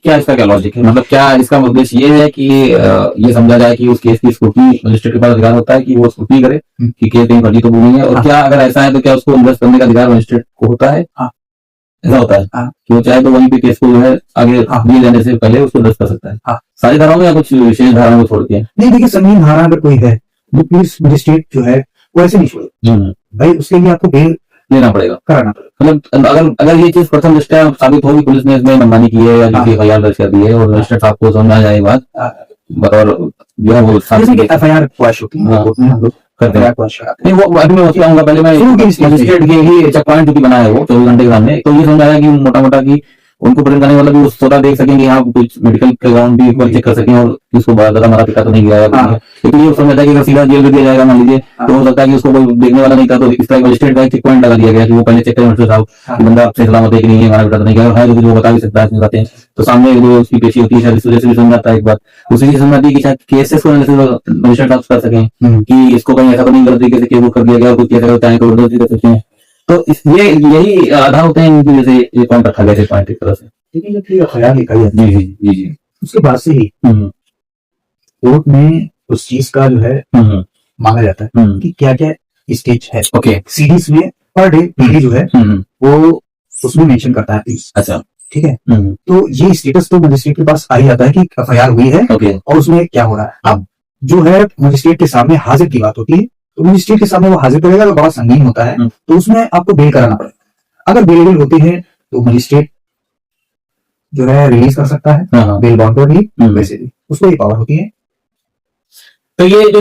क्या इसका क्या लॉजिक है? मतलब क्या इसका उद्देश्य ये है कि ये समझा जाए कि उस केस की स्क्रूटनी मजिस्ट्रेट के पास अधिकार होता है कि वो स्क्रूटनी करे कि केस कहीं फर्जी तो नहीं है, और क्या अगर ऐसा है तो क्या उसको इन्वेस्ट करने का अधिकार मजिस्ट्रेट को होता है? ऐसा होता है कि वो चाहे तो वहीं पे केस को जो है आगे दिए जाने से पहले उसको दर्ज कर सकता है। सारी धाराओं में या कुछ विशेष धाराओं को छोड़ के? नहीं, देखिए संगीन धारा अगर कोई है तो पुलिस मजिस्ट्रेट जो है वो ऐसे नहीं छोड़े भाई, उसके लिए आपको बेल लेना पड़ेगा, कराना पड़ेगा। मतलब अगर ये चीज प्रथम दृष्टया साबित होगी पुलिस ने इसमें मनमानी की है या जो कि एफआईआर दर्ज कर दी है और मजिस्ट्रेट साहब को समझ आ जाए बात, और जो है वो एफआईआर क्वाश होती है करते हैं। नहीं वो अभी मैं उसकी आऊंगा, पहले मैं मजिस्ट्रेट के ही चेक पॉइंट जो बनाया है वो 24 घंटे के सामने, तो ये समझ आया कि मोटा मोटा की उनको प्रेजेंट करने वाला भी वो स्वतः देख सकेंगे, हाँ कुछ मेडिकल बैकग्राउंड भी एक बार चेक कर सकें और इसको बहुत ज्यादा मारा पिटा तो नहीं गिराया, लेकिन ये समझता है कि अगर सीधा जेल में दिया जाएगा मान लीजिए तो हो सकता है कि उसको कोई देखने वाला नहीं था, तो इस तरह मजिस्ट्रेट का चेक पॉइंट लगा दिया गया कि वो पहले चेक करें मजिस्ट्रेट साहब कि बंदा अपने सलामत है कि नहीं है, हमारा पिटा तो नहीं गया है, जो बता भी सकता है हैं तो सामने जो उसकी पेशी होती है शायद इस वजह से भी समझ आता है एक बात, उसी समझ आती है कि शायद केसेस को मजिस्ट्रेट साहब कर सकें कि इसको कहीं ऐसा तो नहीं गलत तरीके से केस बुक कर दिया गया और कुछ कैसे होता है तो कर सकते हैं, तो ये यही आधार होते हैं इनकी वजह से ये पॉइंट रखा गया पॉइंट एक तरह से। लेकिन जब ये एफआईआर लिखाई जाती है जी जी उसके बाद से ही कोर्ट में उस चीज का जो है मांगा जाता है कि क्या क्या स्टेज है। ओके, सीरीज में पर डे पीडी जो है वो उसमें मेंशन करता है प्लीज। अच्छा ठीक है, तो ये स्टेटस तो मजिस्ट्रेट के पास आ ही जाता है कि एफआईआर हुई है और उसमें क्या हो रहा है। अब जो है मजिस्ट्रेट के सामने हाजिर की बात होती है, तो मजिस्ट्रेट के सामने वो हाजिर करेगा तो बड़ा संगीन होता है, तो उसमें आपको बेल कराना पड़ेगा। अगर बेलेबल होती है तो मजिस्ट्रेट जो है रिलीज कर सकता है बेल बॉन्ड पर भी, वैसे भी उसको ये पावर होती है। तो ये जो